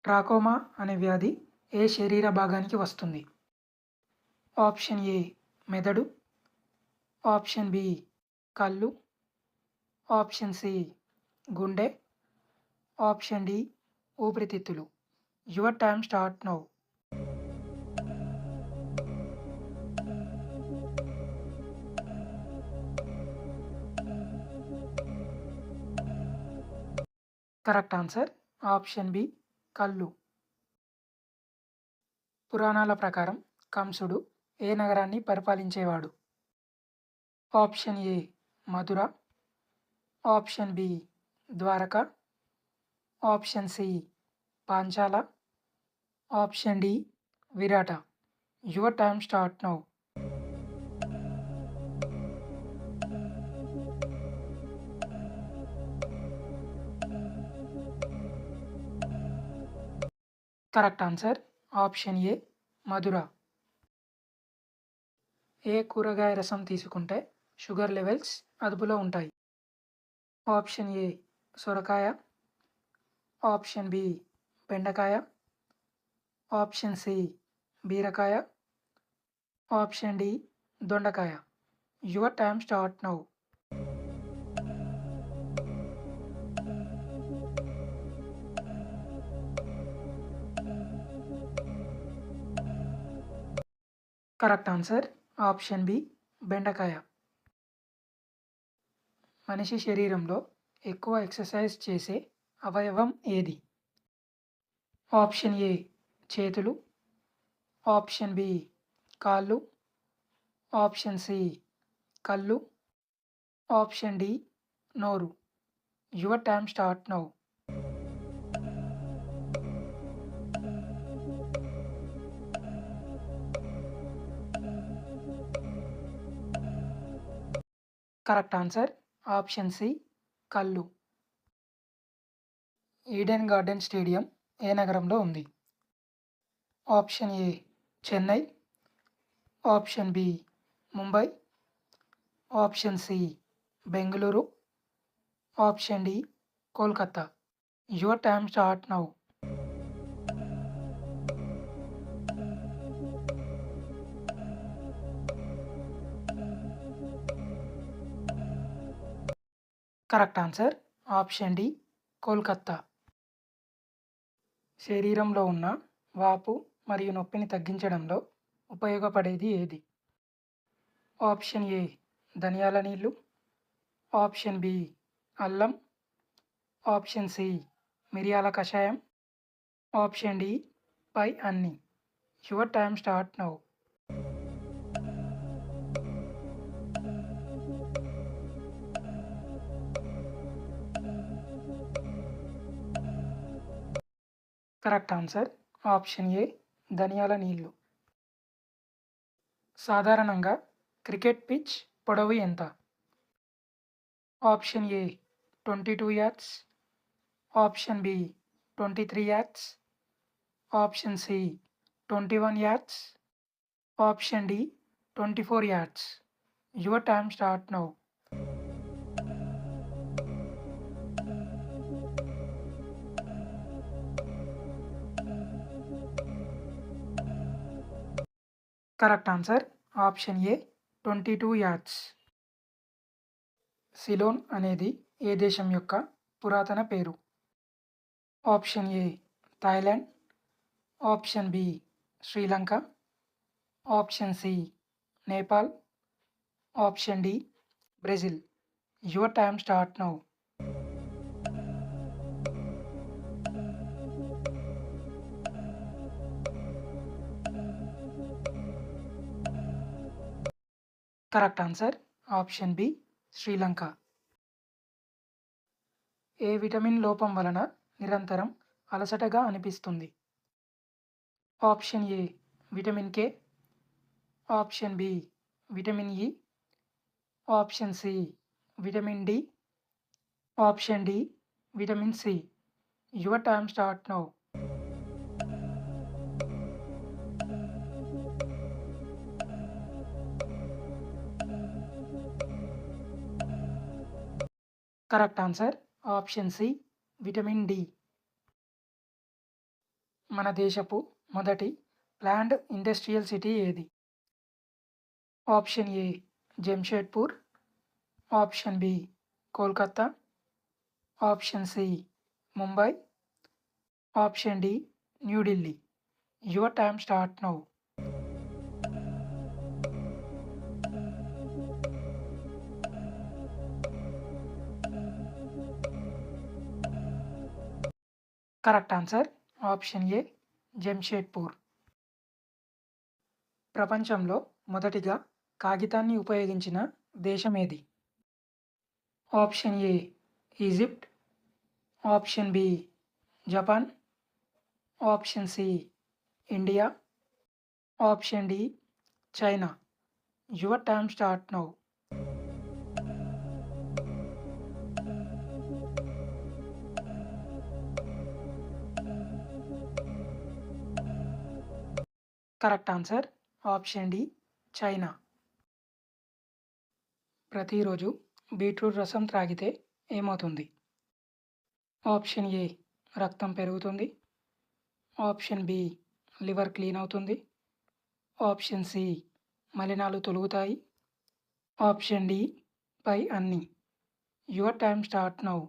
ట్రాకోమా అనే వ్యాధి ఏ శరీర భాగానికి వస్తుంది? ఆప్షన్ ఏ మెదడు, ఆప్షన్ బి కళ్ళు, ఆప్షన్ సి గుండె, ఆప్షన్ డి ఊపిరితిత్తులు. Your time start now. Correct answer option B కళ్ళు. పురాణాల ప్రకారం కంసుడు ఏ నగరాన్ని పరిపాలించేవాడు? Option A Mathura, option B Dwarka, option C Panchala, option D Virata. Your time start now. Correct answer option A Mathura. ఏ కూరగాయ రసం తీసుకుంటే షుగర్ లెవెల్స్ అదుపులో ఉంటాయి? ఆప్షన్ ఏ సొరకాయ, ఆప్షన్ బి బెండకాయ, ఆప్షన్ సి బీరకాయ, ఆప్షన్ డి దొండకాయ. Your time start now. Correct answer option B బెండకాయ. మనిషి శరీరంలో ఎక్కువ ఎక్సర్సైజ్ చేసే అవయవం ఏది? ఆప్షన్ ఏ చేతులు, ఆప్షన్ బి కాళ్ళు, ఆప్షన్ సి కళ్ళు, ఆప్షన్ డి నోరు. Your time start now. Correct answer option C కళ్ళు. ఈడెన్ గార్డెన్ స్టేడియం ఏ నగరంలో ఉంది? Option A Chennai, option B Mumbai, option C Bengaluru, option D Kolkata. Your time start now. Correct answer option D Kolkata. శరీరంలో ఉన్న వాపు మరియు నొప్పిని తగ్గించడంలో ఉపయోగపడేది ఏది? ఆప్షన్ ఏ ధనియాల నీళ్ళు, ఆప్షన్ బి అల్లం, ఆప్షన్ సి మిరియాల కషాయం, ఆప్షన్ డి పై అన్ని. Your time start now. Correct answer option A ధనియాల నీళ్ళు. సాధారణంగా క్రికెట్ పిచ్ పొడవు ఎంత? Option A 22 yards, option B 23 yards, option C 21 yards, option D 24 yards. Your time start now. Correct answer option A 22 yards. Ceylon అనేది ఏ దేశం యొక్క పురాతన పేరు? Option A Thailand, option B Sri Lanka, option C Nepal, option D Brazil. Your time start now. Correct answer option B Sri Lanka. ఏ vitamin లోపం వలన నిరంతరం అలసటగా అనిపిస్తుంది? Option A vitamin K, option B vitamin E, option C vitamin D, option D vitamin C. Your time start now. Correct answer option C vitamin D. మన దేశపు మొదటి planned industrial city ఏది? Option A Jamshedpur, option B Kolkata, option C Mumbai, option D New Delhi. Your time start now. Correct answer option A Jamshedpur. ప్రపంచంలో మొదటిగా కాగితాన్ని ఉపయోగించిన దేశం ఏది? Option A Egypt, option B Japan, option C India, option D China. Your time start now. Correct answer option D China. ప్రతిరోజు beetroot రసం త్రాగితే ఏమవుతుంది? ఆప్షన్ ఏ రక్తం పెరుగుతుంది, ఆప్షన్ బి లివర్ క్లీన్ అవుతుంది, ఆప్షన్ సి మలినాలు తొలుగుతాయి, ఆప్షన్ డి పై అన్ని. Your time start now.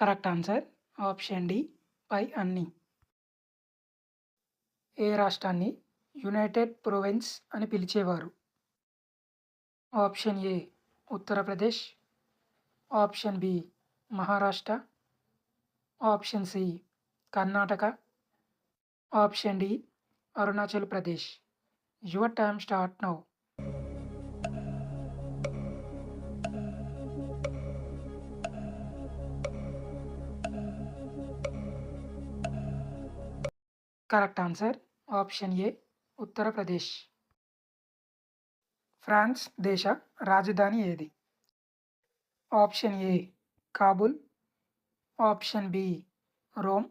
Correct answer option D పై అన్ని. ఏ రాష్ట్రాన్ని యునైటెడ్ ప్రొవిన్స్ అని పిలిచేవారు? Option A Uttar Pradesh, option B Maharashtra, option C Karnataka, option D Arunachal Pradesh. Your time start now. Correct answer option A Uttar Pradesh. France దేశ రాజధాని ఏది? Option A Kabul, option B Rome,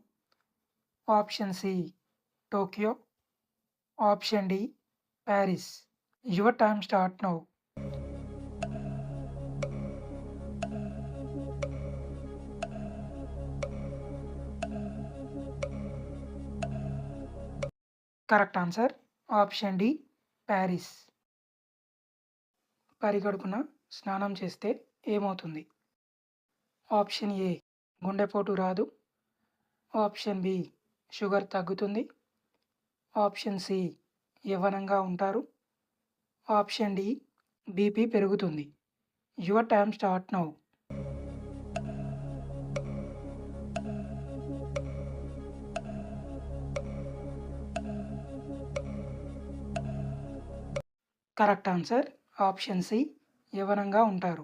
option C Tokyo, option D Paris. Your time start now. Correct answer option D Paris. పరిగడుపున స్నానం చేస్తే ఏమవుతుంది? Option A గుండెపోటు రాదు, option B sugar తగ్గుతుంది, ఆప్షన్ సి యవ్వనంగా ఉంటారు, ఆప్షన్ డి బీపీ పెరుగుతుంది. Your time start now. Correct answer option C యవ్వనంగా ఉంటారు.